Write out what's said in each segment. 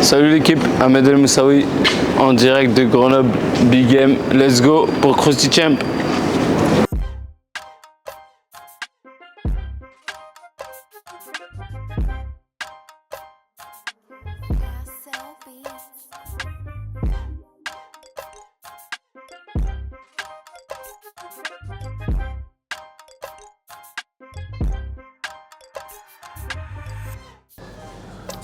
Salut l'équipe, Ahmed El Moussaoui en direct de Grenoble Big Game. Let's go pour Krusty Champ.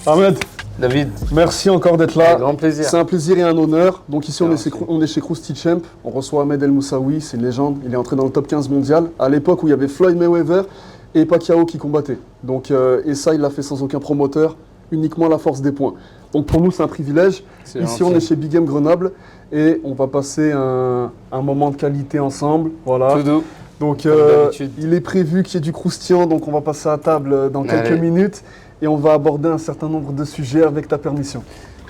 Ahmed, David, merci encore d'être là. avec grand plaisir. C'est un plaisir et un honneur. Donc ici, Merci. on est chez Krusty Champ. On reçoit Ahmed El Moussaoui, c'est une légende. Il est entré dans le top 15 mondial à l'époque où il y avait Floyd Mayweather et Pacquiao qui combattaient. Donc, et ça, il l'a fait sans aucun promoteur, uniquement la force des points. Donc pour nous, c'est un privilège. C'est Ici, gentil. on est chez Big Game Grenoble et on va passer un moment de qualité ensemble. Voilà. Tout doux. Donc d'habitude. il est prévu qu'il y ait du croustillant, donc on va passer à table dans quelques Allez. minutes et on va aborder un certain nombre de sujets avec ta permission.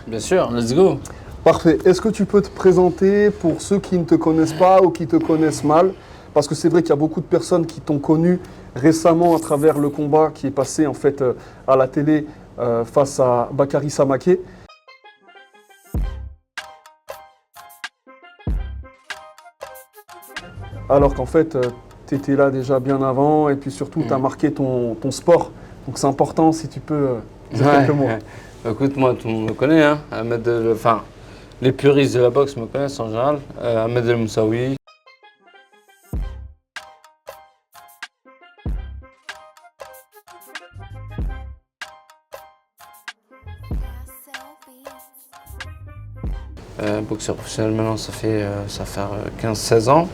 Bien sûr, let's go. Parfait. Est-ce que tu peux te présenter pour ceux qui ne te connaissent pas ou qui te connaissent mal? Parce que c'est vrai qu'il y a beaucoup de personnes qui t'ont connu récemment à travers le combat qui est passé en fait à la télé face à Bakary Samaké. Alors qu'en fait, tu étais là déjà bien avant et puis surtout, tu as marqué ton sport. Donc c'est important si tu peux dire quelques mots. Écoute, moi, tout le monde me connaît. Hein. Enfin, les puristes de la boxe me connaissent en général. Ahmed El Moussaoui. Boxeur professionnel maintenant, ça fait 15-16 ans.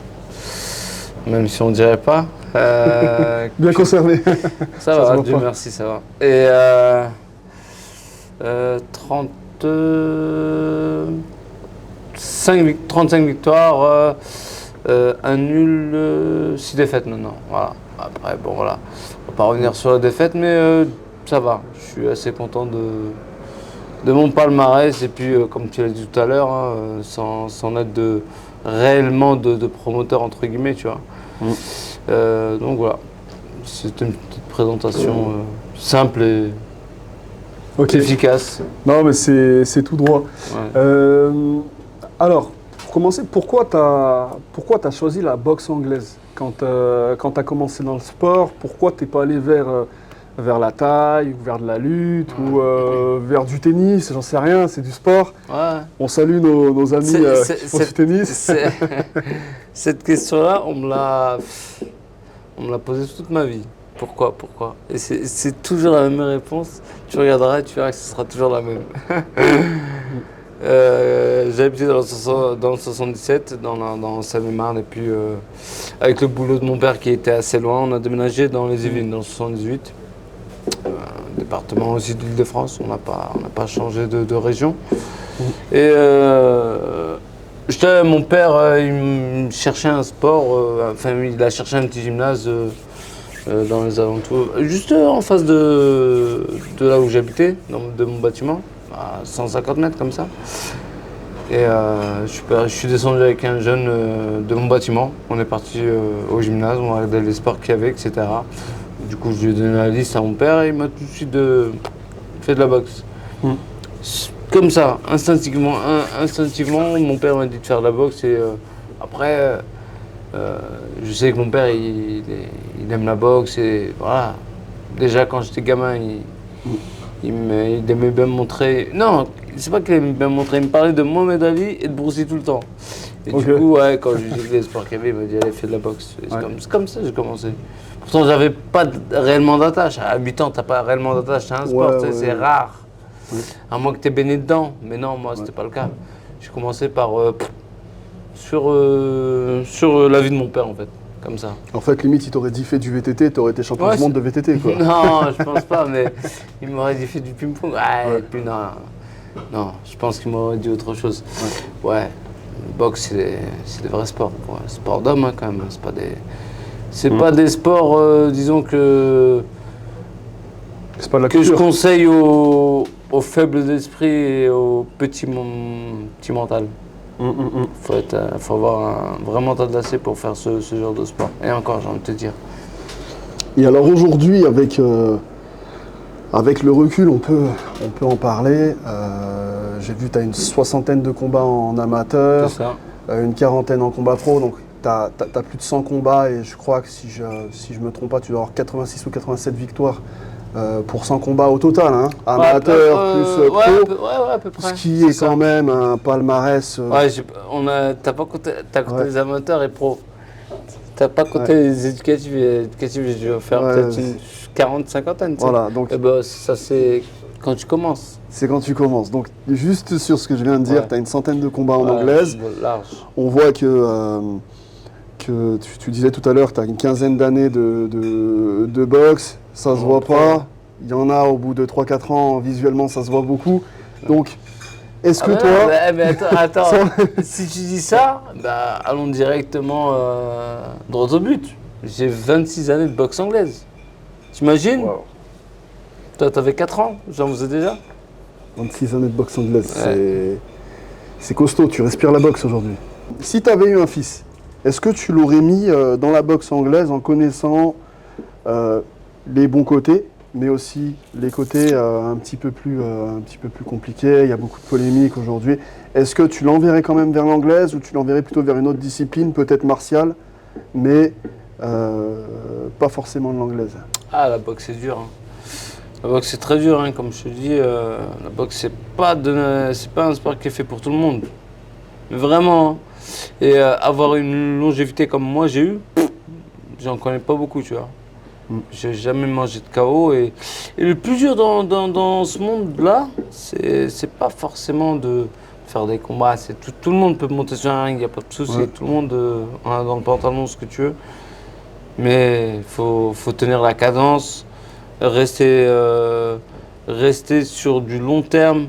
Même si on ne dirait pas. Bien conservé. Ça se va, voit Dieu pas. merci, ça va. Et 35 victoires, un nul, 6 défaites maintenant. Voilà. Après, bon voilà, on va pas revenir sur la défaite, mais ça va. Je suis assez content de mon palmarès. Et puis, comme tu l'as dit tout à l'heure, hein, sans être réellement de promoteur, entre guillemets, tu vois. Donc voilà, c'était une petite présentation simple et Ok. efficace. Non, mais c'est tout droit. Ouais. Alors, pour commencer, pourquoi tu as choisi la boxe anglaise quand tu as commencé dans le sport? Pourquoi tu n'es pas allé vers la taille, ou vers de la lutte, ou vers du tennis? J'en sais rien, c'est du sport. Ouais. On salue nos amis qui font du tennis. Cette question-là, on me l'a posée toute ma vie. Pourquoi? Et c'est toujours la même réponse. Tu regarderas et tu verras que ce sera toujours la même. J'ai habité dans le 77, dans Seine-et-Marne, et puis avec le boulot de mon père qui était assez loin, on a déménagé dans les Yvelines, dans le 78. Département aussi d'Île-de-France, on n'a pas changé de région. Et mon père, il me cherchait un sport, il a cherché un petit gymnase dans les alentours, juste en face de là où j'habitais, de mon bâtiment, à 150 mètres comme ça. Et je suis descendu avec un jeune de mon bâtiment, on est parti au gymnase, on a regardé les sports qu'il y avait, etc. Du coup, je lui ai donné la liste à mon père et il m'a tout de suite fait de la boxe. Comme ça, instinctivement, mon père m'a dit de faire de la boxe et après, je sais que mon père, il aime la boxe et voilà. Déjà, quand j'étais gamin, il aimait bien me montrer. Non, c'est pas qu'il aimait bien me montrer, il me parlait de Mohamed Ali et de Bruce Lee tout le temps. Et Ok. du coup, ouais, quand je lui ai dit les sports qu'il y avait, il m'a dit allez, fais de la boxe. Et c'est comme ça que j'ai commencé. Pourtant, j'avais pas réellement d'attache. À 8 ans, t'as pas réellement d'attache, c'est un sport, Ouais, tu sais, ouais, c'est ouais. rare. À moins que t'aies baigné dedans. Mais non, moi, c'était pas le cas. J'ai commencé par sur la vie de mon père, en fait, comme ça. En fait, limite, il t'aurait dit fais du VTT, tu aurais été champion Ouais, du monde de VTT. Quoi. Non, je pense pas, mais il m'aurait dit fais du ping-pong. Ouais, et puis non, je pense qu'il m'aurait dit autre chose. Ouais, le boxe, c'est des vrais sports. Ouais, sport d'homme, hein, quand même. C'est pas des sports, disons que C'est pas de la je culture. conseille aux faibles d'esprit et aux petits mental. Faut avoir un vrai mental d'acier pour faire ce genre de sport. Et encore, j'ai envie de te dire. Et alors aujourd'hui, avec le recul, on peut en parler. j'ai vu, tu as une 60aine de combats en amateur, C'est ça. une 40aine en combat pro, donc tu as plus de 100 combats et je crois que si je me trompe pas, tu dois avoir 86 ou 87 victoires pour 100 combats au total, hein, amateur plus pro, Ouais, à peu près. ce qui C'est est ça. quand même un palmarès. Ouais, t'as pas compté, t'as compté Ouais. les amateurs et pro. T'as pas compté Ouais. les éducatifs et éducatifs, j'ai dû en faire Ouais, peut-être une 40, cinquantaine. Tu sais. Voilà, donc Et bah, ça c'est quand tu commences. c'est quand tu commences. Donc juste sur ce que je viens de dire, Ouais. tu as une centaine de combats en Ouais, anglaise. large. On voit que tu disais tout à l'heure que tu as une quinzaine d'années de boxe, ça se Non, voit trop. pas. Il y en a au bout de 3-4 ans, visuellement ça se voit beaucoup. Donc, est-ce que Ah, toi, mais attends, Sans- si tu dis ça, bah, allons directement droit au but. J'ai 26 années de boxe anglaise. T'imagines? Wow. Toi, t'avais 4 ans, j'en faisais déjà. 26 années de boxe anglaise, Ouais. c'est costaud, tu respires la boxe aujourd'hui. Si tu avais eu un fils, est-ce que tu l'aurais mis dans la boxe anglaise en connaissant les bons côtés, mais aussi les côtés un petit peu plus compliqués, il y a beaucoup de polémiques aujourd'hui. Est-ce que tu l'enverrais quand même vers l'anglaise ou tu l'enverrais plutôt vers une autre discipline, peut-être martiale, mais pas forcément de l'anglaise? Ah, la boxe c'est dur. Hein. La boxe c'est très dur, hein, comme je te dis. La boxe c'est pas un sport qui est fait pour tout le monde. Mais vraiment. Hein. Et avoir une longévité comme moi j'ai eu, j'en connais pas beaucoup, tu vois. J'ai jamais mangé de KO et le plus dur dans ce monde-là, c'est pas forcément de faire des combats. C'est tout le monde peut monter sur un ring, il n'y a pas de souci. Ouais. Tout le monde a dans le pantalon ce que tu veux. Mais faut tenir la cadence, rester sur du long terme,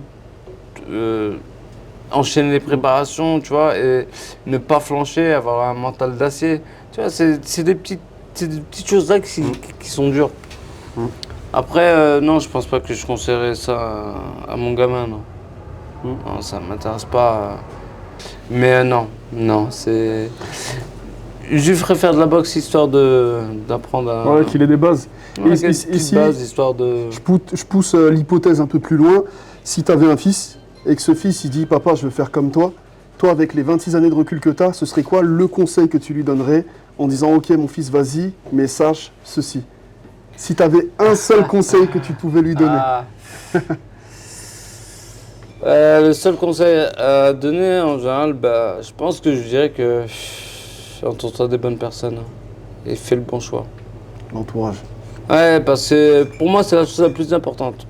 enchaîner les préparations, tu vois, et ne pas flancher, avoir un mental d'acier. Tu vois, c'est des petites choses là qui sont dures. Après, non, je pense pas que je conseillerais ça à mon gamin, non. Non, ça m'intéresse pas. Mais non, c'est. Je lui ferais faire de la boxe histoire d'apprendre à. Ouais, qu'il ait des bases. Ouais, Et- quelques et petites si- bases, histoire de. Je pousse l'hypothèse un peu plus loin. Si tu avais un fils et que ce fils il dit papa, je veux faire comme toi avec les 26 années de recul que tu as, ce serait quoi le conseil que tu lui donnerais en disant ok mon fils vas-y, mais sache ceci. Si tu avais un seul conseil que tu pouvais lui donner. Ah. Le seul conseil à donner en général, bah, je pense que je dirais que entoure-toi des bonnes personnes hein, et fais le bon choix. L'entourage. Ouais, parce que pour moi, c'est la chose la plus importante.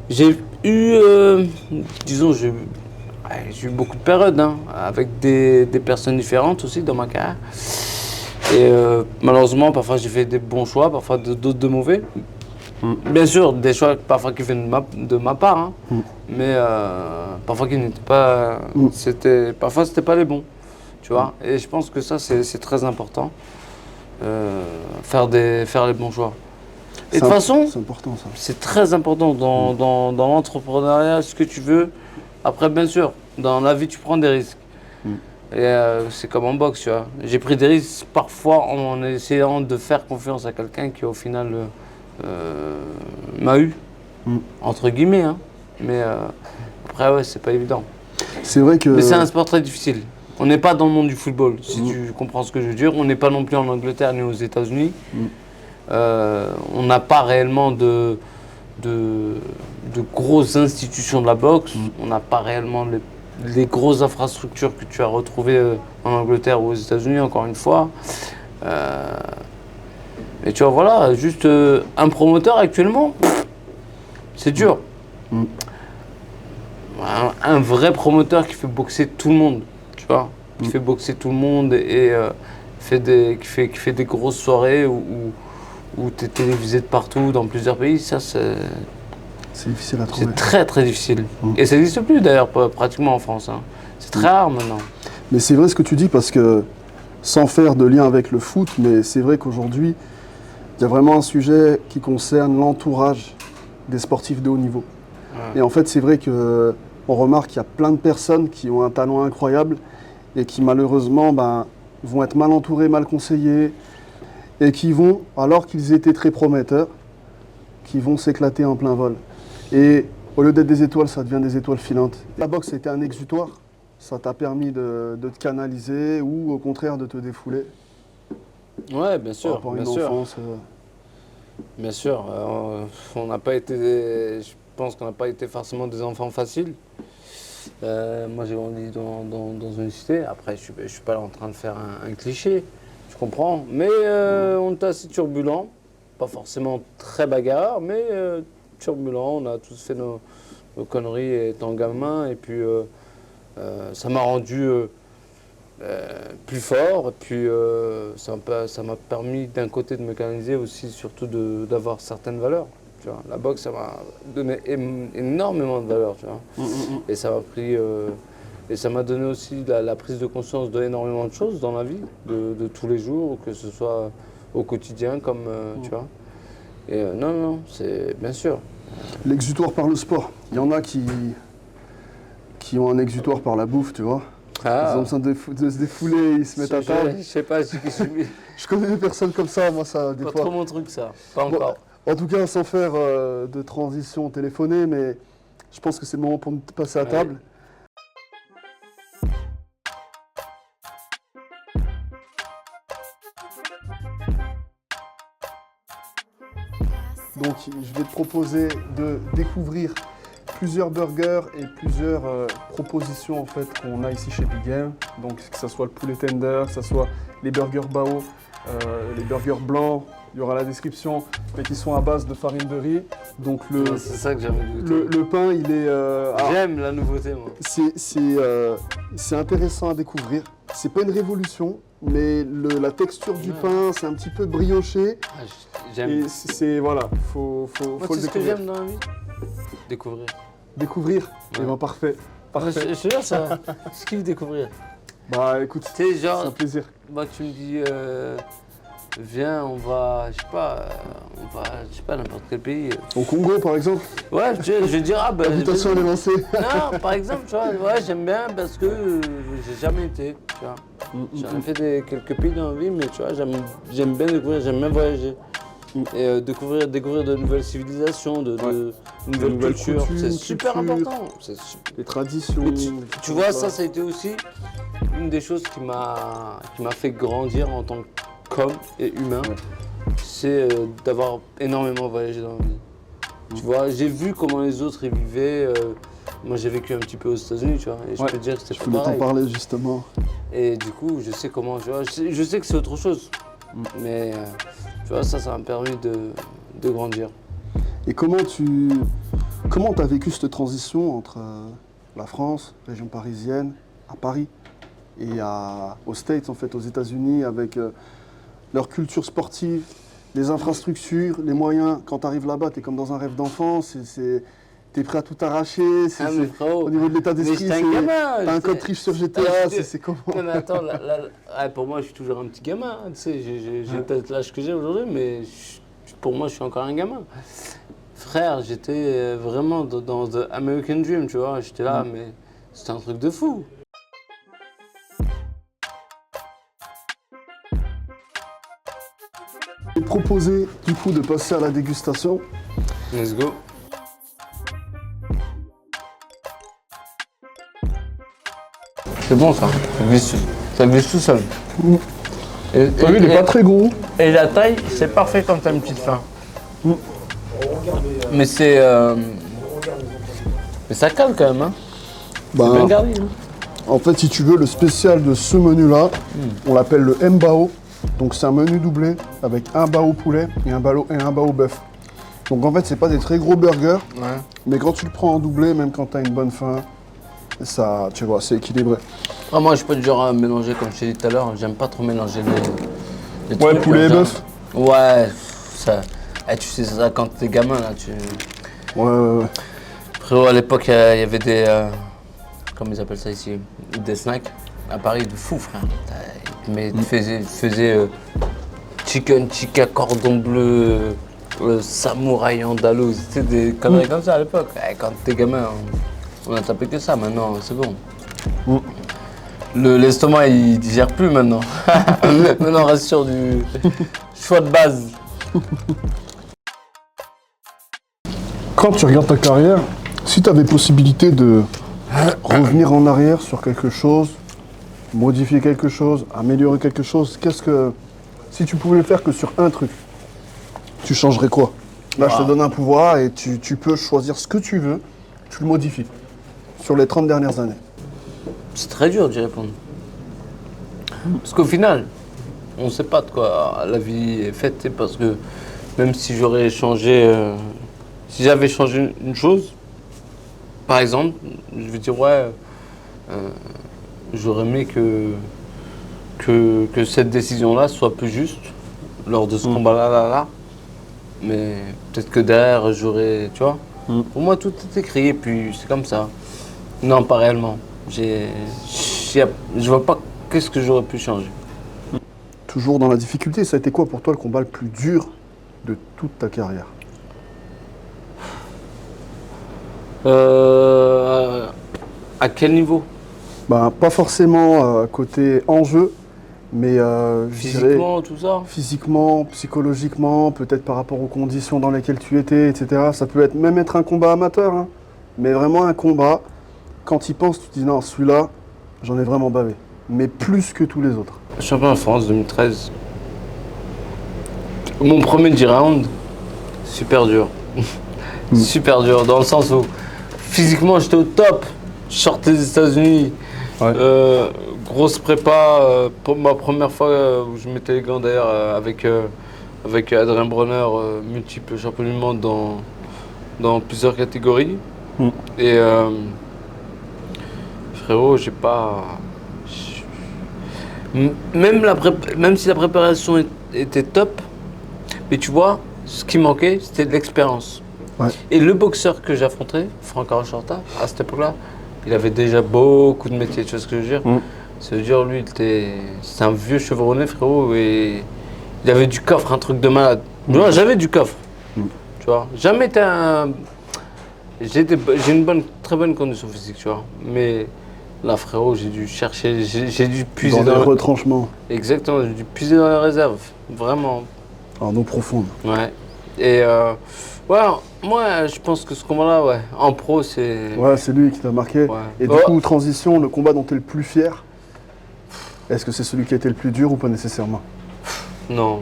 J'ai eu, disons, j'ai eu beaucoup de périodes hein, avec des personnes différentes aussi dans ma carrière. Et malheureusement, parfois j'ai fait des bons choix, parfois d'autres de mauvais. Bien sûr, des choix parfois qui viennent de ma part, hein, mais parfois qui n'étaient pas. Parfois, c'était pas les bons, tu vois. Et je pense que ça, c'est très important, faire les bons choix. Et de toute façon, c'est important ça. c'est très important dans l'entrepreneuriat, ce que tu veux. Après, bien sûr, dans la vie, tu prends des risques. Et c'est comme en boxe, tu vois. J'ai pris des risques parfois en essayant de faire confiance à quelqu'un qui, au final, m'a eu, entre guillemets. Hein. Mais après, ouais, c'est pas évident. C'est vrai que. Mais c'est un sport très difficile. On n'est pas dans le monde du football, si tu comprends ce que je veux dire. On n'est pas non plus en Angleterre ni aux États-Unis. On n'a pas réellement de grosses institutions de la boxe. On n'a pas réellement les grosses infrastructures que tu as retrouvées en Angleterre ou aux États-Unis, encore une fois. Et tu vois, voilà, juste un promoteur actuellement, c'est dur. Un vrai promoteur qui fait boxer tout le monde, tu vois, qui fait boxer tout le monde et qui fait des grosses soirées où tu es télévisé de partout dans plusieurs pays, ça c'est difficile à trouver. très très difficile. Et ça n'existe plus d'ailleurs pratiquement en France. Hein. C'est très rare maintenant. Mais c'est vrai ce que tu dis parce que, sans faire de lien avec le foot, mais c'est vrai qu'aujourd'hui, il y a vraiment un sujet qui concerne l'entourage des sportifs de haut niveau. Ouais. Et en fait, c'est vrai qu'on remarque qu'il y a plein de personnes qui ont un talent incroyable et qui malheureusement vont être mal entourés, mal conseillés et qui vont, alors qu'ils étaient très prometteurs, qui vont s'éclater en plein vol. Et Au lieu d'être des étoiles, ça devient des étoiles filantes. La boxe, c'était un exutoire. Ça t'a permis de te canaliser ou au contraire de te défouler. Ouais, bien sûr, Par bien une sûr. enfance. Bien sûr, on n'a pas été, je pense qu'on n'a pas été forcément des enfants faciles. Moi, j'ai grandi dans une cité. Après, je suis pas là en train de faire un cliché, je comprends. Mais on était assez turbulents, pas forcément très bagarreurs, mais turbulents. On a tous fait nos conneries étant gamin. Et puis, ça m'a rendu plus fort. Et puis, ça m'a permis d'un côté de me canaliser aussi, surtout d'avoir certaines valeurs. Tu vois. La boxe, ça m'a donné énormément de valeurs. Tu vois. Et ça m'a pris. Et ça m'a donné aussi la prise de conscience d'énormément de choses dans la vie, de tous les jours, que ce soit au quotidien comme. Tu vois. Et non, c'est bien sûr. L'exutoire par le sport. Il y en a qui ont un exutoire par la bouffe, tu vois. Ils ont besoin de se défouler, ils se mettent à table. Je sais pas, Je connais des personnes comme ça, moi ça, des pas fois. trop mon truc ça, pas Bon, encore. en tout cas, sans faire de transition téléphonée, mais je pense que c'est le moment pour nous passer à table. Donc, je vais te proposer de découvrir plusieurs burgers et plusieurs propositions en fait qu'on a ici chez Big Game. Donc, que ce soit le poulet tender, que ce soit les burgers bao, les burgers blancs. Il y aura la description, mais qui sont à base de farine de riz. Donc C'est ça que j'ai envie de goûter. le pain, il est. J'aime la nouveauté, moi. C'est intéressant à découvrir. C'est pas une révolution, mais la texture du pain, c'est un petit peu brioché. Ah, j'aime. Et c'est voilà, faut Moi, le c'est ce que découvrir. j'aime dans la vie. Découvrir. Découvrir. Ouais. Et ben parfait. Parfait. Je te jure, ça. Je kiffe découvrir. Bah écoute, Tu sais, c'est un genre, plaisir. moi, tu me dis, viens, on va, je sais pas, n'importe quel pays. Au Congo par exemple, Ouais, je vais dire, ah ben. l'invitation elle est lancée. Non, par exemple, tu vois, ouais, j'aime bien parce que j'ai jamais été, tu vois. J'en ai fait quelques pays dans la vie, mais tu vois, j'aime bien découvrir, j'aime bien voyager. Et découvrir de nouvelles civilisations, de nouvelles cultures. coutumes, C'est super cultures. important. Les traditions. Mais les tu vois, ça a été aussi une des choses qui m'a fait grandir en tant qu'homme et humain. Ouais. C'est d'avoir énormément voyagé dans la vie. Tu vois, j'ai vu comment les autres y vivaient. Moi, j'ai vécu un petit peu aux États-Unis, tu vois, et je peux te dire que Je c'était pas voulais t'en pareil. parler justement. Et du coup, je sais comment, tu vois, je sais que c'est autre chose. Mais tu vois, ça m'a permis de grandir. Et comment t'as vécu cette transition entre la France, région parisienne, à Paris, et aux States, en fait, aux États-Unis, avec leur culture sportive, les infrastructures, les moyens. Quand tu arrives là-bas, tu es comme dans un rêve d'enfant, t'es prêt à tout arracher. Ah, mais frérot, Au niveau de l'état d'esprit, j'étais un gamin, t'as un j'étais- code triche sur GTA, Ah, je- c'est comment? Non, mais attends, pour moi, je suis toujours un petit gamin. Tu sais, j'ai peut-être l'âge que j'ai aujourd'hui, mais pour moi, je suis encore un gamin. Frère, j'étais vraiment dans The American Dream, tu vois. J'étais là, mais c'était un truc de fou. Je vais te proposer du coup de passer à la dégustation. Let's go. C'est bon ça, ça glisse tout seul. T'as vu, il est pas très gros. Et la taille, c'est parfait quand t'as une petite faim. Mais mais ça cale quand même, hein. Bah, C'est bien garni. Hein. en fait, si tu veux, le spécial de ce menu-là, on l'appelle le mbao. Donc c'est un menu doublé avec un bao poulet et un bao bœuf. Donc en fait, c'est pas des très gros burgers, Ouais. mais quand tu le prends en doublé, même quand tu as une bonne faim, ça, tu vois, c'est équilibré. Ah, moi, je suis pas du genre à mélanger, comme je t'ai dit tout à l'heure, j'aime pas trop mélanger les Ouais, trucs, poulet et genre. bœuf. Ouais, ça. Tu sais ça quand t'es gamin là, Ouais. Frérot, à l'époque, il y avait des. Comment ils appellent ça ici? Des snacks à Paris de fou, frère. Mais ils faisaient chicken tikka cordon bleu, samouraï andalouse, c'était des conneries comme ça à l'époque. Quand t'es gamin, on a tapé que ça, maintenant c'est bon. L'estomac il digère plus maintenant. Maintenant on reste sur du choix de base. Quand tu regardes ta carrière, Si tu avais possibilité de revenir en arrière sur quelque chose, modifier quelque chose, améliorer quelque chose, si tu pouvais le faire que sur un truc, tu changerais quoi? Là, je te donne un pouvoir et tu peux choisir ce que tu veux, tu le modifies sur les 30 dernières années. C'est très dur d'y répondre. Parce qu'au final, on ne sait pas de quoi la vie est faite, parce que même si j'aurais changé, si j'avais changé une chose, par exemple, je vais dire j'aurais aimé que cette décision-là soit plus juste lors de ce combat-là. Mais peut-être que derrière, j'aurais, tu vois. Pour moi, tout est écrit et puis c'est comme ça. Non, pas réellement. Je vois pas qu'est-ce que j'aurais pu changer. Toujours dans la difficulté, ça a été quoi pour toi le combat le plus dur de toute ta carrière? À quel niveau? Ben, pas forcément côté enjeu, mais je dirais Physiquement, tout ça? physiquement, psychologiquement, peut-être par rapport aux conditions dans lesquelles tu étais, etc. Ça peut même être un combat amateur, hein, mais vraiment un combat. Quand tu y penses, tu te dis non, celui-là, j'en ai vraiment bavé. Mais plus que tous les autres. Champion de France 2013. Mon premier 10 rounds, super dur. Super dur, dans le sens où physiquement j'étais au top. Je sortais des États-Unis. Ouais. Grosse prépa, pour ma première fois où je mettais les gants d'ailleurs avec Adrien Bronner, multiple champion du monde dans plusieurs catégories. Et frérot, j'ai pas. Même si la préparation était top, mais tu vois, ce qui manquait, c'était de l'expérience. Ouais. Et le boxeur que j'affrontais, Franck Arocharta, à cette époque-là, il avait déjà beaucoup de métiers, tu vois ce que je veux dire? Ça veut dire, lui, c'était un vieux chevronné, frérot, et il avait du coffre, un truc de malade. Moi, j'avais du coffre, tu vois. Jamais été un... J'ai une très bonne condition physique, tu vois. Mais là, frérot, j'ai dû chercher, j'ai dû puiser dans les retranchements. Exactement, j'ai dû puiser dans les réserves, vraiment. En eau profonde. Ouais. Et moi, je pense que ce combat-là, ouais, en pro, c'est... Ouais, c'est lui qui t'a marqué. Ouais. Et du coup, transition, le combat dont tu es le plus fier, est-ce que c'est celui qui a été le plus dur ou pas nécessairement? Non.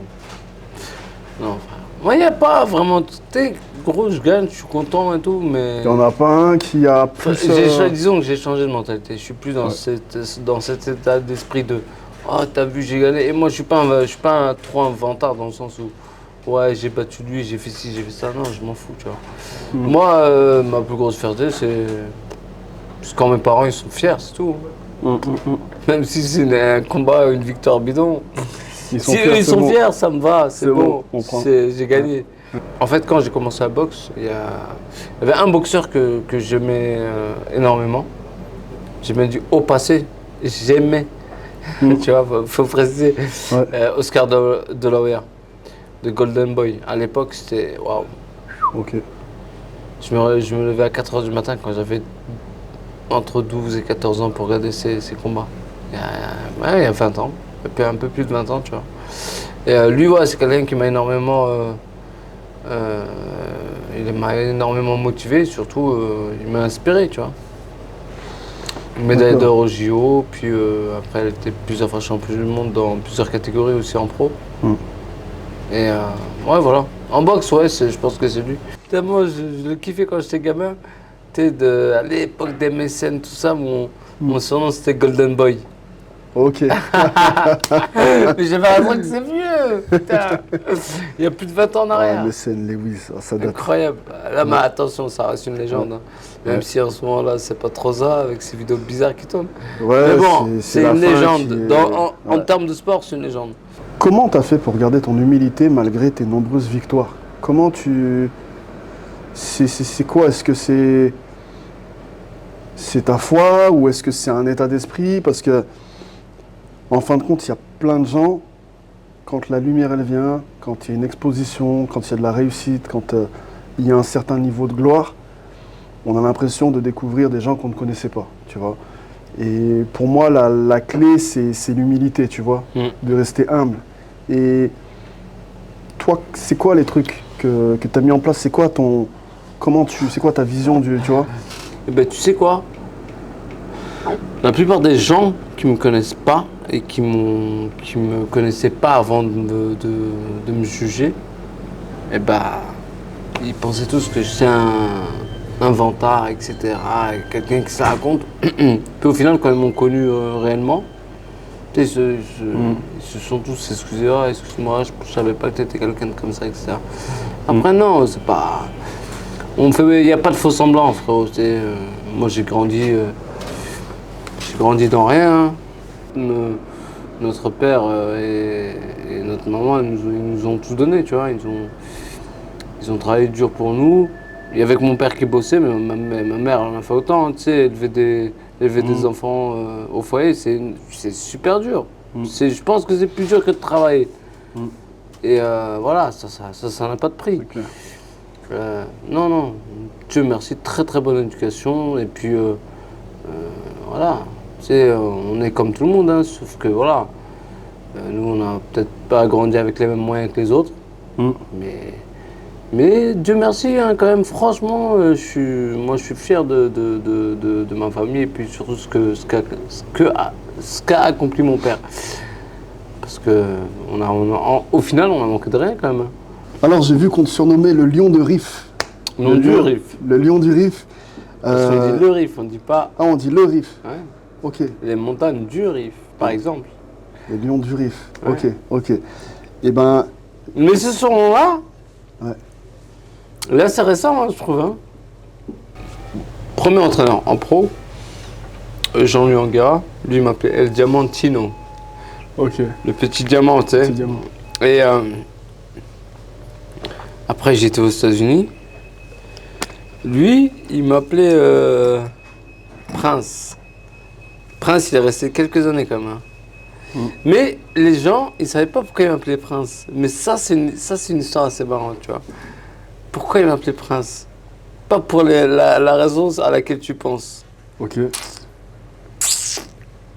Non, frère. Moi, il n'y a pas vraiment... Tu sais, gros, je gagne, je suis content et tout, mais... Il n'y en a pas un qui a plus... Disons que j'ai changé de mentalité. Je suis plus dans cet état d'esprit de « Oh, t'as vu, j'ai gagné ». Et moi, je suis pas trop un vantard dans le sens où « Ouais, j'ai battu lui, j'ai fait ci, j'ai fait ça ». Non, je m'en fous, tu vois. Moi, ma plus grosse fierté, c'est quand mes parents, ils sont fiers, c'est tout. Même si c'est un combat, une victoire bidon. Si eux, ils sont fiers, ça me va, c'est bon, j'ai gagné. En fait, quand j'ai commencé à boxe, il y avait un boxeur que j'aimais énormément. J'aimais du haut passé, j'aimais. Tu vois, faut préciser. Oscar de la Hoya, de Golden Boy. À l'époque, c'était waouh. Ok. Je me levais à 4h du matin quand j'avais entre 12 et 14 ans pour regarder ces combats. Il y a 20 ans, un peu plus de 20 ans, tu vois. Et lui, ouais, c'est quelqu'un qui m'a énormément... il m'a énormément motivé, surtout il m'a inspiré, tu vois. Une médaille d'or au JO, puis après elle était plusieurs fois championne du monde dans plusieurs catégories aussi en pro. Et ouais, voilà. En boxe, ouais, je pense que c'est lui. Tellement je le kiffais quand j'étais gamin. À l'époque des mécènes, tout ça, mon surnom c'était Golden Boy. Ok. Mais j'avais l'impression que c'est vieux, putain. Il y a plus de 20 ans en arrière. Mécène Lewis, ça date. Incroyable. Là, mais attention, ça reste une légende. Hein. Même si en ce moment-là, c'est pas trop ça, avec ces vidéos bizarres qui tournent. Ouais, mais bon, c'est une légende. En Ouais. termes de sport, c'est une légende. Comment t'as fait pour garder ton humilité malgré tes nombreuses victoires? Comment tu... C'est quoi? Est-ce que c'est ta foi ou est-ce que c'est un état d'esprit? Parce que, en fin de compte, il y a plein de gens, quand la lumière elle vient, quand il y a une exposition, quand il y a de la réussite, quand il y a un certain niveau de gloire, on a l'impression de découvrir des gens qu'on ne connaissait pas, tu vois. Et pour moi, la clé, c'est l'humilité, tu vois, de rester humble. Et toi, c'est quoi les trucs que tu as mis en place? C'est quoi C'est quoi ta vision tu vois? Eh ben, tu sais quoi? La plupart des gens qui me connaissent pas et qui me connaissaient pas avant de me juger, eh ben, ils pensaient tous que j'étais un vantard, etc. et quelqu'un qui se la raconte. Puis au final, quand ils m'ont connu réellement, tu sais, ils se sont tous excusés. Ah, excuse-moi, je savais pas que tu étais quelqu'un de comme ça, etc. Après, non, c'est pas. Il n'y a pas de faux semblants, frérot. Moi, j'ai grandi dans rien. Hein. Notre père et notre maman, ils nous ont tout donné, tu vois. Ils ont travaillé dur pour nous. Il y avait que mon père qui bossait, mais ma mère en a fait autant. Hein, tu sais, élever des enfants au foyer, c'est super dur. Je pense que c'est plus dur que de travailler. Et voilà, ça n'a pas de prix. Non, Dieu merci, très très bonne éducation. Et puis voilà, tu sais, on est comme tout le monde, hein, sauf que voilà, nous on n'a peut-être pas grandi avec les mêmes moyens que les autres. Mais Dieu merci, hein, quand même, franchement, moi je suis fier de ma famille et puis surtout ce qu'a accompli mon père. Parce que au final, on a manqué de rien quand même. Alors j'ai vu qu'on te surnommait le lion de Rif. Le lion du Rif. Parce qu'on dit le Rif, on dit pas. Ah, on dit le Rif. Ouais. Ok. Les montagnes du Rif, par exemple. Le lion du Rif. Ouais. Ok. Et ben. Mais ce surnom-là, ouais. Là c'est récent, hein, je trouve. Hein. Premier entraîneur en pro, Jean-Louis Angara, lui il m'appelait El Diamantino. Ok. Le petit diamant, tu sais. Petit diamant. Et après j'étais aux États-Unis. Lui, il m'appelait Prince. Prince, il est resté quelques années quand même. Hein. Mais les gens, ils savaient pas pourquoi il m'appelait Prince. Mais ça, c'est une histoire assez marrante, tu vois. Pourquoi il m'appelait Prince? Pas pour la raison à laquelle tu penses. Ok.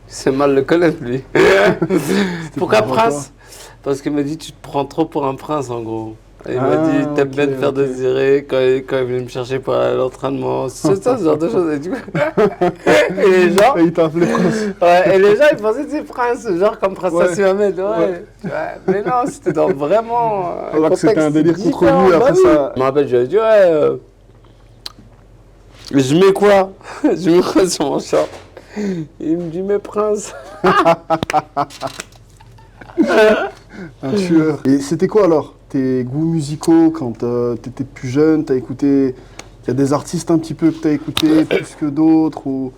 C'est mal le connaître, lui. Pourquoi Prince? Parce qu'il m'a dit, tu te prends trop pour un prince, en gros. Et il m'a dit, t'aimes bien te faire désirer quand il venait me chercher pour l'entraînement. C'est ça, ce genre de choses. Et, du coup... et les gens... Et il t'a appelé Prince. Ouais, et les gens, ils pensaient que c'était Prince, genre comme Princesse Mohamed. Ouais. Mais non, c'était dans vraiment... Alors que c'était un délire contre lui après ça. Je me rappelle, je lui ai dit, je mets quoi? Je mets quoi sur mon short? Il me dit, mais Prince. Un tueur. Et c'était quoi alors tes goûts musicaux quand t'étais plus jeune? T'as écouté... Il y a des artistes un petit peu que t'as écouté plus que d'autres ou...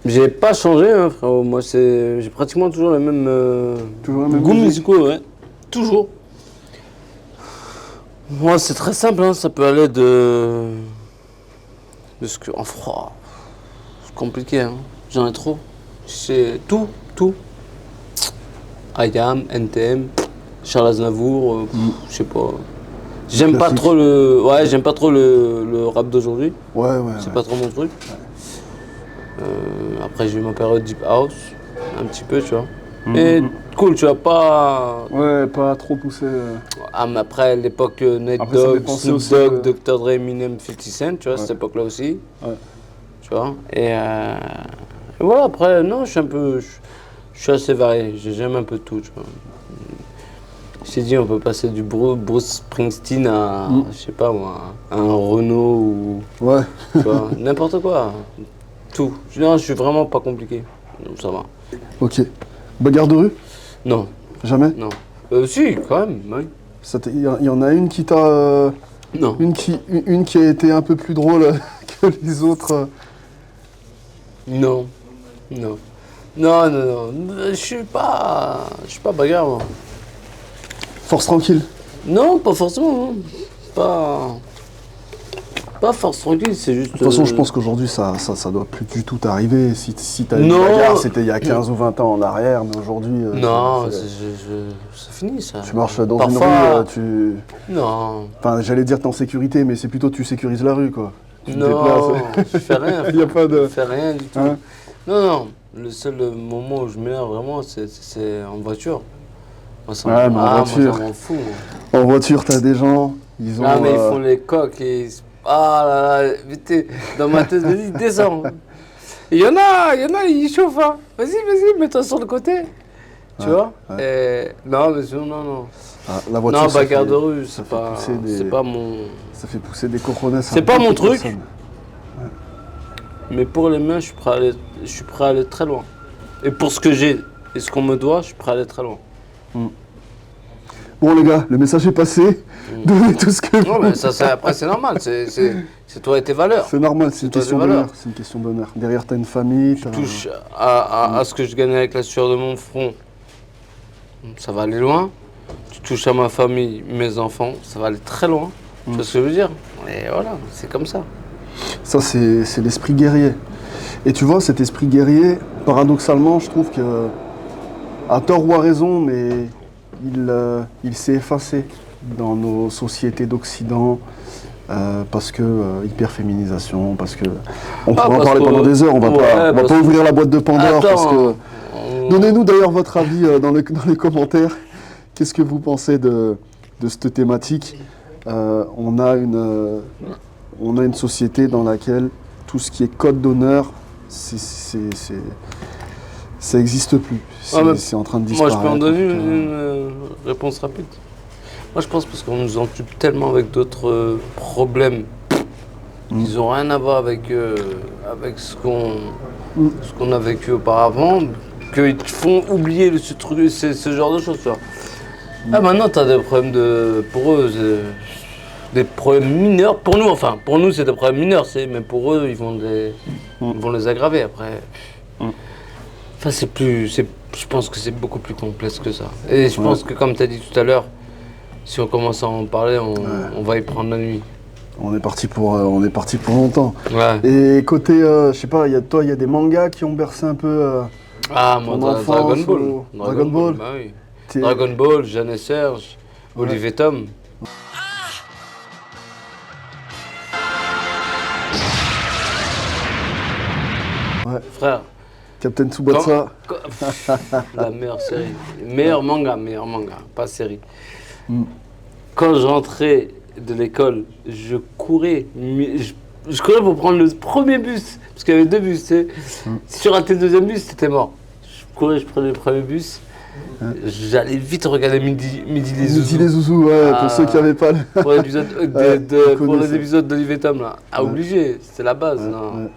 J'ai pas changé, hein, frérot. Moi, j'ai pratiquement toujours les mêmes goûts musicaux, ouais. Toujours. Moi, c'est très simple, hein. Ça peut aller de ce que... En froid. C'est compliqué, hein. J'en ai trop. C'est tout. IAM, NTM, Charles Aznavour, je sais pas. J'aime pas trop le rap d'aujourd'hui. Ouais. C'est pas trop mon truc. Après j'ai eu ma période Deep House, un petit peu, tu vois. Et cool, tu vois, pas... Ouais, pas trop poussé. Ah, mais après l'époque Nate Dogg, Snoop Dogg, Dr. Dre, Eminem, 50 Cent, tu vois, cette époque-là aussi. Ouais. Tu vois. Et voilà, après, non, je suis assez varié, j'aime un peu tout, tu vois. Je t'ai dit, on peut passer du Bruce Springsteen à, je sais pas moi, à un Renault ou... Ouais. Tu vois, n'importe quoi. Tout. Non, je suis vraiment pas compliqué. Donc ça va. Ok. Bagarre de rue? Non. Jamais? Non. Si, quand même, oui. Il y en a une qui t'a... Non. Une qui a été un peu plus drôle que les autres. Non. Je suis pas bagarre, moi. Force tranquille? Non, pas forcément. Non. Pas force tranquille, c'est juste... De toute façon, je pense qu'aujourd'hui, ça doit plus du tout t'arriver. Si t'as une bagarre, c'était il y a 15 ou 20 ans en arrière, mais aujourd'hui... non, c'est fini, ça. Tu marches dans une rue, Non. Enfin, j'allais dire t'es en sécurité, mais c'est plutôt tu sécurises la rue, quoi. Tu te Non, déplaces. je fais rien. Il y a pas de... Je fais rien du tout. Hein? Non. Le seul moment où je m'énerve vraiment, c'est en voiture. Moi, Ouais, mais en voiture... Moi, ça m'en fout. Moi. En voiture, t'as des gens, Ils ont, Ah, mais ils font les coques et. Ah là là, vite, dans ma tête, vas-y, descends. Il y en a, ils chauffent. Hein. Vas-y, mets-toi sur le côté. Tu vois ouais. Non, mais sinon, non. Ah, la voiture, Non, ça bagarre fait- de rue, ça c'est fait pas, pousser des- c'est pas mon. Ça fait pousser des cojones. à C'est pas mon beaucoup de truc. personnes. Mais pour les miens, je suis prêt à aller très loin. Et pour ce que j'ai et ce qu'on me doit, je suis prêt à aller très loin. Bon les gars, le message est passé. Donnez tout ce que Non, vous- mais ça, après, c'est normal. C'est toi et tes valeurs. C'est normal, c'est une toi question des valeurs. d'honneur. C'est une question d'honneur. Derrière, t'as une famille. Je touche à ce que je gagne avec la sueur de mon front. Ça va aller loin. Tu touches à ma famille, mes enfants, ça va aller très loin. Tu vois ce que je veux dire? Et voilà, c'est comme ça. Ça, c'est l'esprit guerrier. Et tu vois, cet esprit guerrier, paradoxalement, je trouve que, à tort ou à raison, mais il s'est effacé dans nos sociétés d'Occident. Parce que hyperféminisation, parce que on pourrait en parce parler que- pendant des heures, on va ouais, pas ouvrir la boîte de Pandore. Attends, Parce que... on- Donnez-nous d'ailleurs votre avis dans les commentaires. Qu'est-ce que vous pensez de cette thématique? On a une société dans laquelle tout ce qui est code d'honneur, ça n'existe plus. Ah, mais C'est en train de Moi, disparaître. je peux en donner en tout cas. une réponse rapide. Moi, je pense parce qu'on nous occupe tellement avec d'autres problèmes qui n'ont rien à voir avec ce qu'on a vécu auparavant, qu'ils te font oublier ce genre de choses. Tu vois. Ah, maintenant, tu as des problèmes pour eux, des problèmes mineurs. Pour nous, c'est des problèmes mineurs, mais pour eux, ils vont les aggraver après. Enfin, je pense que c'est beaucoup plus complexe que ça. Et je pense que, comme tu as dit tout à l'heure, si on commence à en parler, on va y prendre la nuit. On est parti pour longtemps. Ouais. Et côté, je sais pas, il y a des mangas qui ont bercé un peu. Ah, moi, ton enfance Dragon Ball. ou- Dragon Ball. Bah oui. T'es- Dragon Ball, Jeanne et Serge, Olivier Tom. Ouais. Frère, Captain Tsubasa. la meilleure série. Meilleur manga, pas série. Quand je rentrais de l'école, je courais. Je courais pour prendre le premier bus. Parce qu'il y avait deux bus, tu sais. Si tu ratais le deuxième bus, t'étais mort. Je courais, je prenais le premier bus. J'allais vite regarder Midi les Midi Zouzous. les Zouzous, ouais, Ah. pour ceux qui n'avaient pas le... Pour l'épisode pour connais les ça. épisodes d'Olivier Tom là. Ah, obligé, c'était la base. Non. ouais.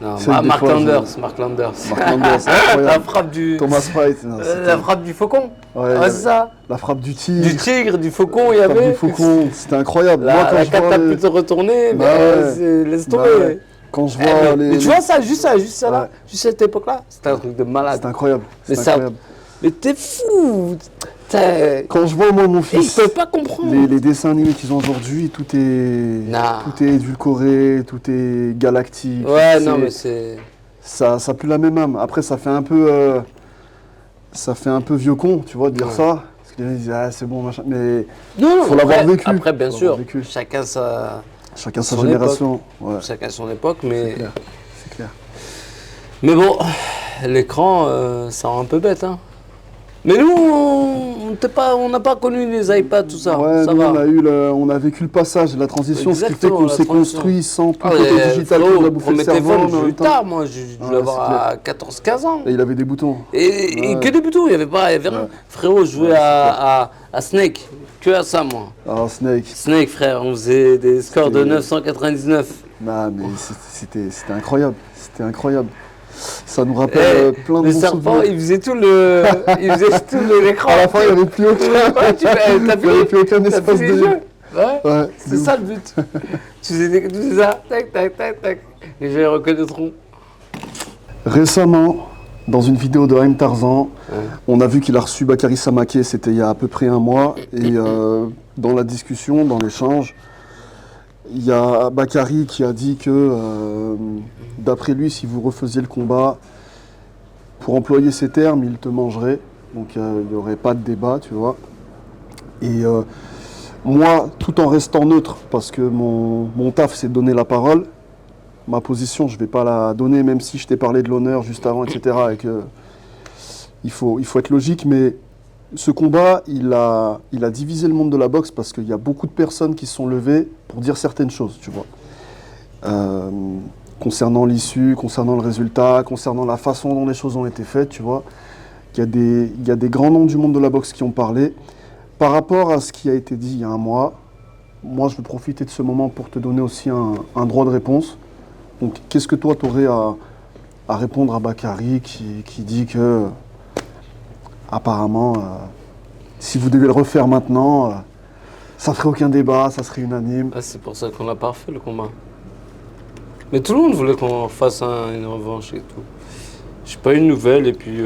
Non, C'est que des Mark fois, Landers. Mark Landers, c'est incroyable. La frappe du. Thomas Wright, non, c'était- La frappe du faucon. Ouais, Ouais, c'est ça. la frappe du tigre, Du tigre, du faucon, il y la frappe avait. du faucon, c'était incroyable. Moi, La quand je vois catapulte retournée, Bah mais ouais. laisse Bah tomber. ouais. Quand je Eh, vois mais les... tu vois ça, juste ça là, Ouais. juste cette époque-là, c'était un truc de malade. C'est incroyable, Mais c'est ça- incroyable. Mais t'es fou. Quand je vois, moi, mon Ils fils, peuvent pas comprendre. les dessins animés qu'ils ont aujourd'hui, tout est édulcoré, tout est galactique. Ouais, C'est- non, mais c'est. Ça a plus la même âme. Après, ça fait un peu vieux con, tu vois, de dire Ouais. ça. Parce qu'ils disent, ah, c'est bon, machin. Mais Non, Faut l'avoir vécu. Après, bien Faut sûr, l'avoir vécu. chacun sa chacun sa Son génération. Ouais, chacun son époque, mais. clair. C'est clair. Mais bon, l'écran, ça rend un peu bête, hein. Mais nous, on n'a pas connu les iPads, tout ça. Ouais, Ça nous, va. on a vécu le passage, la transition, ce qui fait Exactement, qu'on la s'est transition. construit sans tout Ah, côté mais digital frérot, qui nous a bouffé le premier cerveau. téléphone, mais en j'ai eu même temps- tard, moi, j'ai dû Ouais, l'avoir à 14-15 ans. Et il avait des boutons. Et Ouais. que des boutons, il n'y avait rien. Ouais. Frérot, je jouais à Snake, que à ça, moi. Ah, Snake. Snake, frère, on faisait des scores de C'était- 999. Non, mais c'était incroyable. C'était incroyable. Ça nous rappelle plein de Le bons serpent, souvenirs. il faisait tout l'écran. À la fin, il n'y avait plus aucun, Ouais, t'as il y avait fini, plus aucun t'as espace fini de... le jeu. Ouais, Ouais, c'est ça le but. Tu faisais ça, tac, tac, tac, tac. Les gens ils reconnaîtront. Récemment, dans une vidéo de Haim Tarzan, Ouais. on a vu qu'il a reçu Bakary Samaké, c'était il y a à peu près un mois. Et dans la discussion, dans l'échange, il y a Bakary qui a dit que, d'après lui, si vous refaisiez le combat, pour employer ces termes, il te mangerait. Donc il n'y aurait pas de débat, tu vois. Et moi, tout en restant neutre, parce que mon taf, c'est de donner la parole, ma position, je ne vais pas la donner, même si je t'ai parlé de l'honneur juste avant, etc. Et que il faut être logique, mais ce combat, il a divisé le monde de la boxe parce qu'il y a beaucoup de personnes qui se sont levées pour dire certaines choses, tu vois. Euh, concernant l'issue, concernant le résultat, concernant la façon dont les choses ont été faites, tu vois. Il y a des grands noms du monde de la boxe qui ont parlé. Par rapport à ce qui a été dit il y a un mois, moi je veux profiter de ce moment pour te donner aussi un droit de réponse. Donc qu'est-ce que toi tu aurais à répondre à Bakary qui dit que apparemment si vous devez le refaire maintenant, ça ferait aucun débat, ça serait unanime. Ah, c'est pour ça qu'on l'a pas refait le combat. Mais tout le monde voulait qu'on fasse une revanche et tout. J'ai pas eu de nouvelles et puis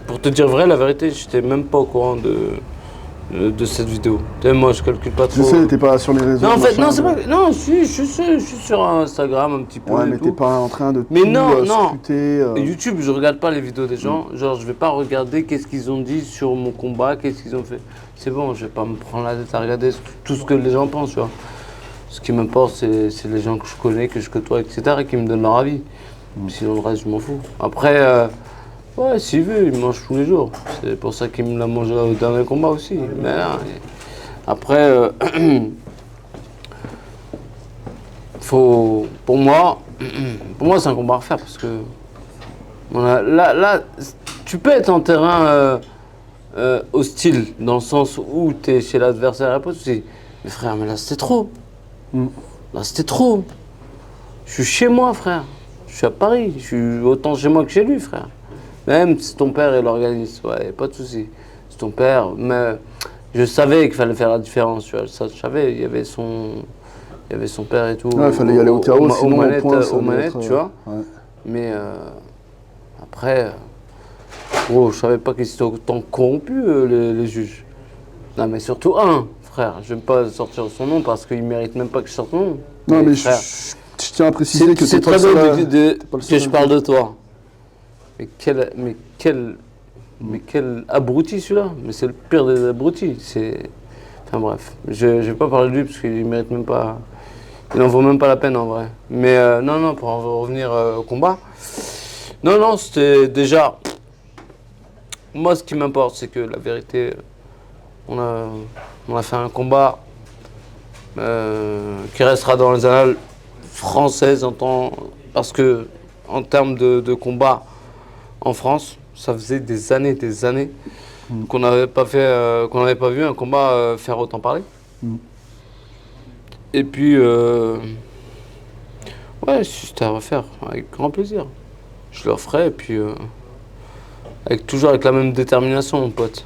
pour te dire vrai, la vérité, j'étais même pas au courant de cette vidéo. Moi, je calcule pas trop. Je sais, t'es pas sur les réseaux. Non, en fait, machin, non, c'est pas. Non, je suis sur Instagram un petit peu. Ouais, et mais tout. t'es pas en train de Mais tout, non, non. scruter. Et YouTube, je regarde pas les vidéos des gens. Genre, je vais pas regarder qu'est-ce qu'ils ont dit sur mon combat, qu'est-ce qu'ils ont fait. C'est bon, je vais pas me prendre la tête à regarder tout ce que les gens pensent, tu vois. Ce qui m'importe, c'est les gens que je connais, que je côtoie, etc., et qui me donnent leur avis. Sinon, le reste, je m'en fous. Après, ouais, s'il veut, il me mange tous les jours. C'est pour ça qu'il me l'a mangé au dernier combat aussi. Mais là, après, pour moi, c'est un combat à refaire parce que là, tu peux être en terrain hostile dans le sens où tu es chez l'adversaire et pas de souci. Mais frère, mais là c'était trop. Là c'était trop. Je suis chez moi, frère. Je suis à Paris. Je suis autant chez moi que chez lui, frère. Même si ton père il organise, ouais, pas de souci. C'est ton père, mais je savais qu'il fallait faire la différence, tu vois. Ça, je savais, il y avait son père et tout. Ouais, il fallait y aller au chaos, sinon manettes, au point, ça aux allait manettes, être, tu vois. ouais. Mais après, gros, je savais pas qu'ils étaient autant corrompus, les juges. Non, mais surtout un, frère. Je vais pas sortir son nom parce qu'il mérite même pas que je sorte son nom. Non, mais frère, je tiens à préciser que c'est t'es pas très le drôle seul que je parle de toi. Mais quel abruti celui-là. Mais c'est le pire des abrutis. Enfin bref, je vais pas parler de lui parce qu'il mérite même pas. Il en vaut même pas la peine en vrai. Mais non, pour en revenir au combat. Non, c'était déjà. Moi, ce qui m'importe, c'est que la vérité, on a fait un combat qui restera dans les annales françaises parce que en termes de combat en France, ça faisait des années qu'on n'avait pas vu un combat faire autant parler. Et puis, ouais, si c'était à refaire, avec grand plaisir. Je le referai et puis toujours avec la même détermination, mon pote.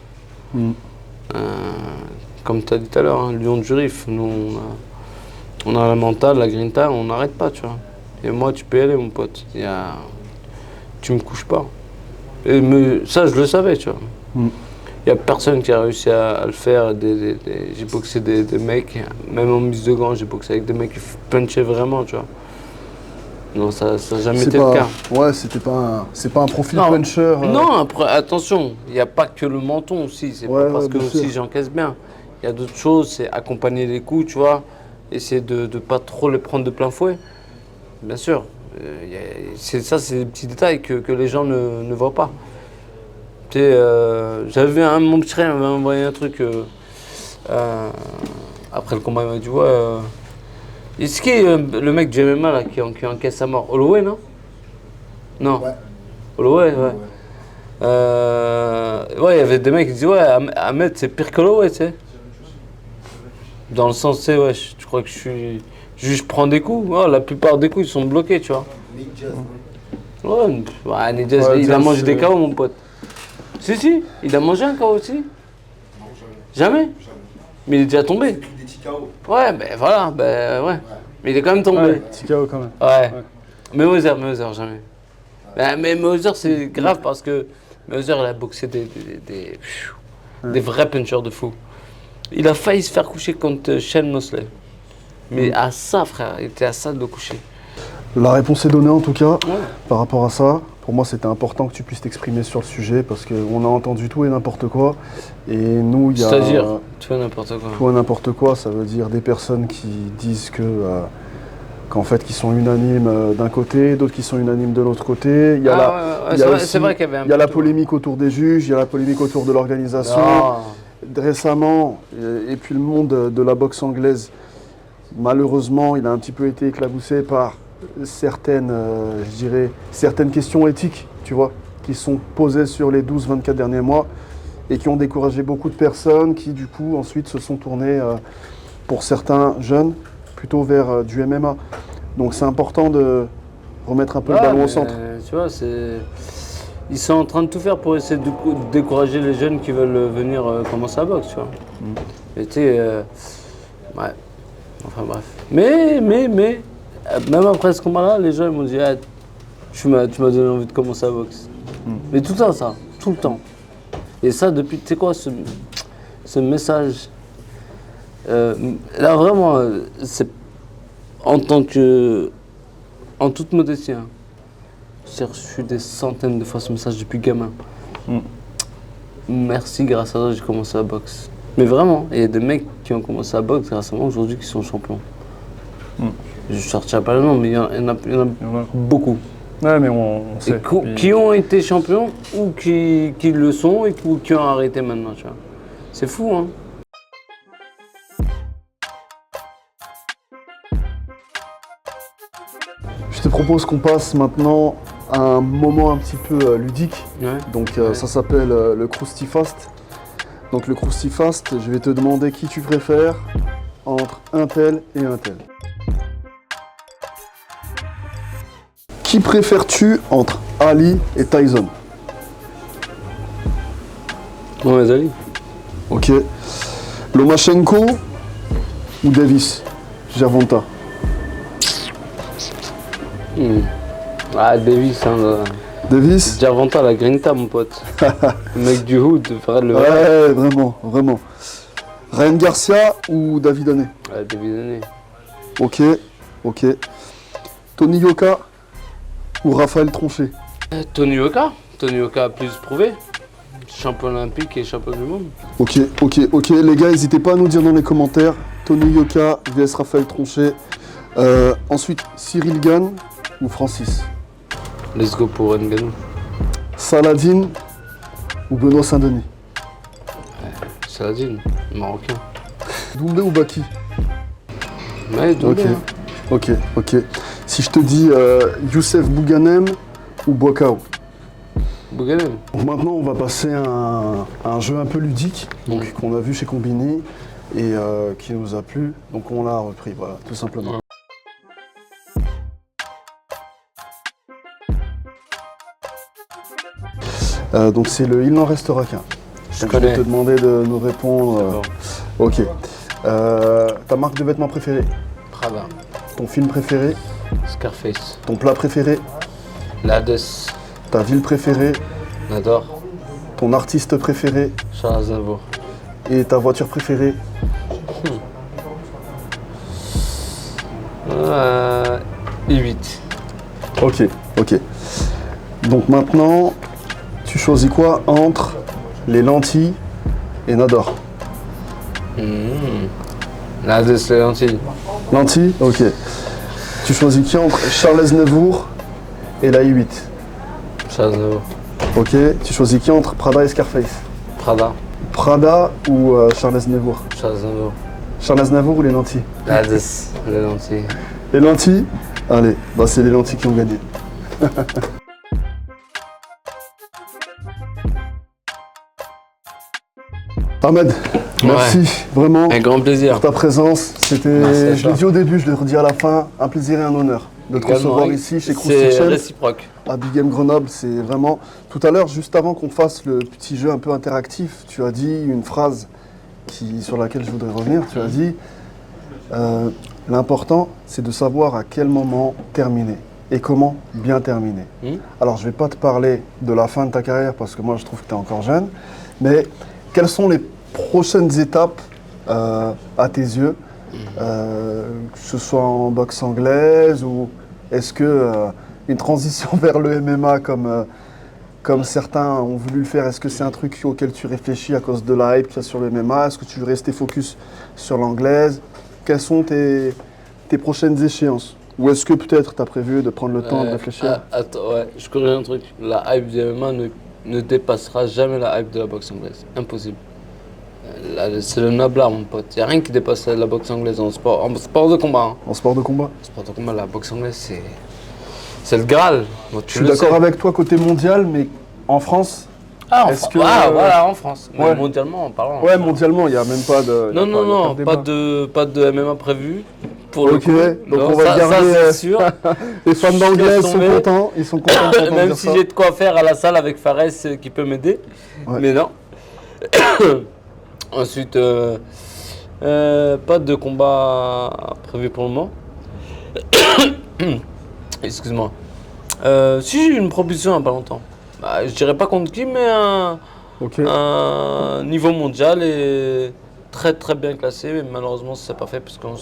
Comme tu as dit tout à l'heure, hein, Lion du Rif, nous on a la mentale, la grinta, on n'arrête pas, tu vois. Et moi, tu peux y aller, mon pote. Tu me couches pas. Et ça, je le savais, tu vois. Il n'y a personne qui a réussi à le faire. J'ai boxé des mecs, même en mise de gants, j'ai boxé avec des mecs qui punchaient vraiment, tu vois. Non, ça n'a jamais été le cas. Ouais, c'est pas un profil puncher. Non, après, attention, il n'y a pas que le menton aussi. C'est pas parce que aussi j'encaisse bien. Il y a d'autres choses, c'est accompagner les coups, tu vois. Essayer de ne pas trop les prendre de plein fouet. Bien sûr. Ça, c'est des petits détails que les gens ne voient pas. Tu sais, j'avais vu mon petit frère m'avait envoyé un truc après le combat, il m'a dit ouais. Est-ce qui est le mec du MMA là, qui encaisse sa mort? Holloway, non? Non. Ouais. Holloway, ouais. Ouais, il y avait des mecs qui disaient ouais, Ahmed c'est pire que Holloway, tu sais. Dans le sens, tu sais, ouais, tu crois que je prends des coups? Ouais, la plupart des coups ils sont bloqués, tu vois. Nick Diaz, Ouais, Nick Diaz, il a mangé des KO, mon pote. Si, il a mangé un KO aussi. non, Jamais? Mais il est déjà tombé. Des petits KO. Ouais, ben voilà, ouais. Mais il est quand même tombé. Ouais, petit KO quand même. Ouais. Mais Mayweather, jamais. Mais Mayweather, c'est grave parce que Mayweather, il a boxé des vrais punchers de fou. Il a failli se faire coucher contre Shane Mosley. Mais à ça, frère, il était à ça de le coucher. La réponse est donnée en tout cas, Ouais. par rapport à ça. Pour moi, c'était important que tu puisses t'exprimer sur le sujet parce qu'on a entendu tout et n'importe quoi. Et nous, il y a... C'est-à-dire, tu fais n'importe quoi. Tout et n'importe quoi, ça veut dire des personnes qui disent que qu'en fait, qui sont unanimes d'un côté, d'autres qui sont unanimes de l'autre côté. Il y a il y a aussi- c'est vrai qu'il y avait un il y a peu la tout. polémique autour des juges, il y a la polémique autour de l'organisation. Ah. Récemment, et puis le monde de la boxe anglaise, malheureusement, il a un petit peu été éclaboussé par certaines, je dirais, certaines questions éthiques, tu vois, qui sont posées sur les 12-24 derniers mois et qui ont découragé beaucoup de personnes qui, du coup, ensuite se sont tournées, pour certains jeunes, plutôt vers du MMA. Donc c'est important de remettre un peu le Ouais, ballon au mais, centre. Tu vois, ils sont en train de tout faire pour essayer de décourager les jeunes qui veulent venir commencer à boxe, tu vois. Et tu sais, ouais, enfin bref. Mais, même après ce combat-là, les gens ils m'ont dit, ah, tu m'as donné envie de commencer à boxe. Mais tout le temps, ça, tout le temps. Et ça, depuis, tu sais quoi, ce message, là vraiment, c'est en toute modestie, hein, j'ai reçu des centaines de fois ce message depuis gamin. Merci, grâce à toi, j'ai commencé à boxe. Mais vraiment, il y a des mecs qui ont commencé à boxe grâce à moi aujourd'hui qui sont champions. Je ne sortirai pas le nom, mais il y en a beaucoup. Ouais, mais on Et sait. qui ont été champions ou qui le sont et qui ont arrêté maintenant, tu vois. C'est fou, hein. Je te propose qu'on passe maintenant à un moment un petit peu ludique. Ouais. Donc Ouais. ça s'appelle le Krusty Fast. Donc le Krusty Fast, je vais te demander qui tu préfères entre un tel et un tel. Qui préfères-tu entre Ali et Tyson? Mohamed Ali. Ok. Lomachenko ou Davis? Gervonta. Ah, Davis, hein. Davis? Gervonta, la grinta, mon pote. Le mec du hood, frère, le Ouais, vraiment, vraiment. Ryan Garcia ou David Haney? Ouais, David Haney. Ok, ok. Tony Yoka ou Raphaël Tronchet? Tony Yoka a plus prouvé. Champion olympique et champion du monde. Ok, ok, ok. Les gars, n'hésitez pas à nous dire dans les commentaires. Tony Yoka vs Raphaël Tronchet. Ensuite, Cyril Gane ou Francis? Let's go pour Ngannou. Saladin ou Benoît Saint-Denis? Saladin, marocain. Doumbé ou Baki? Ouais, Doumbé, Ok, hein. ok, ok. Si je te dis Youssef Bouganem ou Boakao? Bouganem. Donc maintenant, on va passer à un jeu un peu ludique, donc qu'on a vu chez Combini et qui nous a plu. Donc on l'a repris, voilà, tout simplement. Donc c'est le Il n'en restera qu'un. Je Donc, je vais connais. te demander de nous répondre. D'accord. Ok. Ta marque de vêtements préférée? Prada. Ton film préféré? Scarface. Ton plat préféré? Lades. Ta ville préférée? Nador. Ton artiste préféré? Charles Aznavour. Et ta voiture préférée? I8. Ok, ok. Donc maintenant, tu choisis quoi entre les lentilles et Nador? Lades, les lentilles. Lentilles? Ok. Tu choisis qui entre Charles Aznavour et la I8? Charles Aznavour. Ok. Tu choisis qui entre Prada et Scarface? Prada. Prada ou Charles Aznavour? Charles Aznavour. Charles Aznavour ou les lentilles? Lades, les lentilles. Les lentilles? Allez, bah c'est les lentilles qui ont gagné. Ahmed, merci vraiment Un grand plaisir. pour ta présence. Merci à C'était, je toi. l'ai dit au début, je le redis à la fin, un plaisir et un honneur de te Également, recevoir oui. ici chez Krusty C'est Champ réciproque. à Big Game Grenoble. C'est vraiment. Tout à l'heure, juste avant qu'on fasse le petit jeu un peu interactif, tu as dit une phrase sur laquelle je voudrais revenir. Tu as dit l'important, c'est de savoir à quel moment terminer et comment bien terminer. Alors, je ne vais pas te parler de la fin de ta carrière parce que moi, je trouve que tu es encore jeune, mais quelles sont les prochaines étapes à tes yeux, que ce soit en boxe anglaise ou est-ce que une transition vers le MMA comme certains ont voulu le faire, est-ce que c'est un truc auquel tu réfléchis à cause de la hype qu'il y a sur le MMA? Est-ce que tu veux rester focus sur l'anglaise? Quelles sont tes prochaines échéances? Ou est-ce que peut-être tu as prévu de prendre le temps de réfléchir? Attends, ouais, je corrige un truc. La hype du MMA ne dépassera jamais la hype de la boxe anglaise. Impossible. C'est le nablard, mon pote. Il n'y a rien qui dépasse la boxe anglaise en sport de combat. Hein. En sport de combat? En sport de combat, la boxe anglaise, c'est le Graal. Bon, Je suis d'accord avec toi côté mondial, mais en France? Est-ce que, voilà, en France. Mais ouais. mondialement, en parlant. Ouais, mondialement, il n'y a même pas de. Non, pas de MMA prévu. Pour le Ok, coup. donc Non, on va garder. ça, c'est sûr. Les fans d'anglais sont tombé. contents, ils sont contents d'entendre Même dire si ça. j'ai de quoi faire à la salle avec Fares qui peut m'aider. Ouais. Mais non. Ensuite, pas de combat prévu pour le moment. Excuse-moi. Si j'ai eu une proposition il n'y a pas longtemps. Bah, je dirais pas contre qui, mais Ok. un niveau mondial et très très bien classé. Mais malheureusement, ça s'est pas fait parce qu'on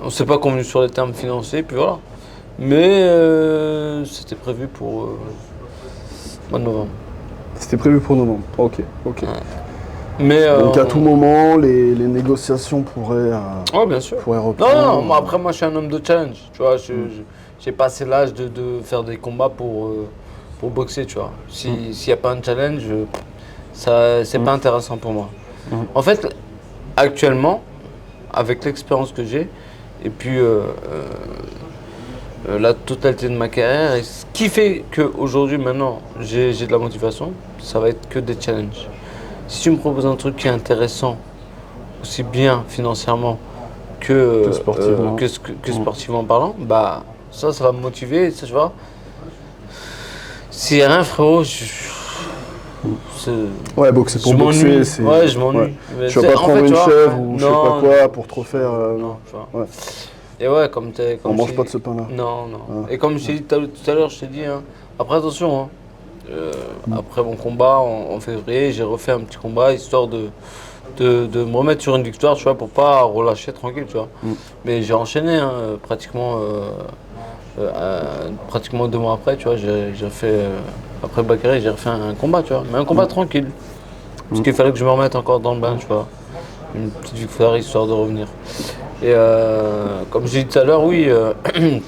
on s'est pas convenu sur les termes financiers. Puis voilà. Mais c'était prévu pour mois de novembre. C'était prévu pour novembre. Ok. Mais Donc à tout moment, les négociations pourraient bien sûr. reprendre. Non, moi, après moi je suis un homme de challenge, tu vois, j'ai passé l'âge de faire des combats pour boxer, tu vois. S'il n'y a pas un challenge, c'est pas intéressant pour moi. En fait, actuellement, avec l'expérience que j'ai, et puis la totalité de ma carrière, et ce qui fait qu'aujourd'hui, maintenant, j'ai de la motivation, ça va être que des challenges. Si tu me proposes un truc qui est intéressant, aussi bien financièrement que sportivement parlant, bah ça va me motiver, ça, tu vois. S'il n'y a rien, frérot, Ouais, boxer pour je boxer, m'ennuie. c'est. Ouais, je m'ennuie. Ouais. Mais Tu vas c'est- pas en prendre fait, une tu vois, chèvre ou je sais pas non, quoi pour trop faire. non, tu vois. Ouais. Et ouais, comme On mange je pas t'ai de ce pain-là. Non. Ouais. Et comme je t'ai dit tout à l'heure, je t'ai dit, hein, après attention, hein, après mon combat en février, j'ai refait un petit combat histoire de me remettre sur une victoire, tu vois, pour pas relâcher tranquille, tu vois. Mais j'ai enchaîné, hein, pratiquement 2 mois après, tu vois, j'ai fait, après Bakary, j'ai refait un combat, tu vois, mais un combat tranquille. Parce qu'il fallait que je me remette encore dans le bain, tu vois. Une petite victoire histoire de revenir. Et comme j'ai dit tout à l'heure, oui, il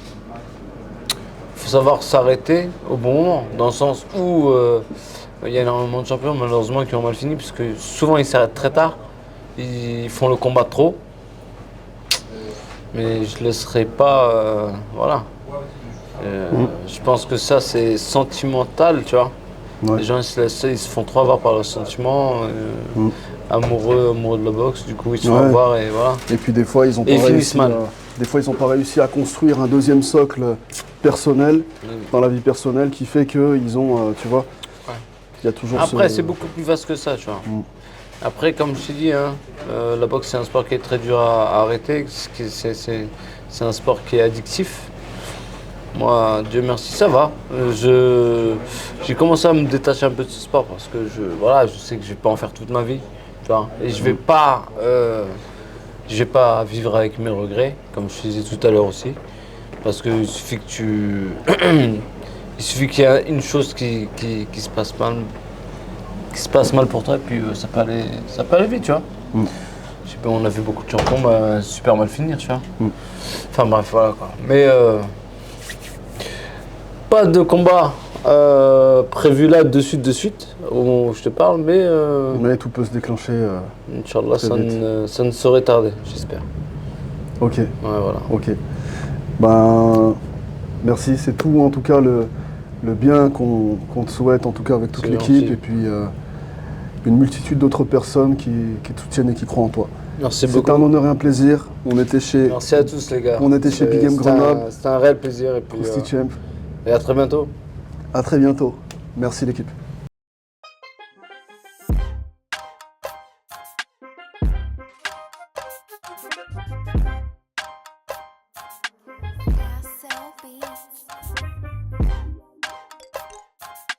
faut savoir s'arrêter au bon moment, dans le sens où il y a énormément de champions malheureusement qui ont mal fini, parce que souvent ils s'arrêtent très tard, ils font le combat trop. Mais je ne laisserai pas, voilà. Je pense que ça c'est sentimental, tu vois. Ouais. Les gens ils se font trop avoir par leurs sentiments, amoureux de la boxe, du coup ils se font Ouais. avoir et voilà. Et puis des fois, ils ont Et pas ils finissent réussi. mal. Des fois, ils n'ont pas réussi à construire un deuxième socle personnel dans la vie personnelle qui fait qu'ils ont, tu vois. Ouais. Il y a toujours Après, ce. c'est beaucoup plus vaste que ça, tu vois. Après, comme je t'ai dit, hein, la boxe, c'est un sport qui est très dur à arrêter. C'est un sport qui est addictif. Moi, Dieu merci, ça va. J'ai commencé à me détacher un peu de ce sport parce que je sais que je vais pas en faire toute ma vie, tu vois. Et je vais pas vivre avec mes regrets, comme je te disais tout à l'heure aussi. Parce qu'il suffit que il suffit qu'il y ait une chose qui se passe mal pour toi, et puis ça peut aller vite, tu vois. Je sais pas, on a vu beaucoup de champions super mal finir, tu vois. Enfin bref, voilà quoi. Mais pas de combat prévu là de suite, au moment où je te parle, mais Mais tout peut se déclencher. Inch'Allah, très vite. ça ne saurait tarder, j'espère. Ok, Ouais, voilà. ok. Ben, merci. C'est tout, en tout cas, le bien qu'on te souhaite, en tout cas, avec toute C'est l'équipe. gentil. Et puis, une multitude d'autres personnes qui te soutiennent et qui croient en toi. Merci C'était beaucoup. un honneur et un plaisir. On était chez Merci à tous les gars. On était chez Big Game Grenoble. C'était un réel plaisir et puis Krusty Champ. et à très bientôt. À très bientôt. Merci l'équipe.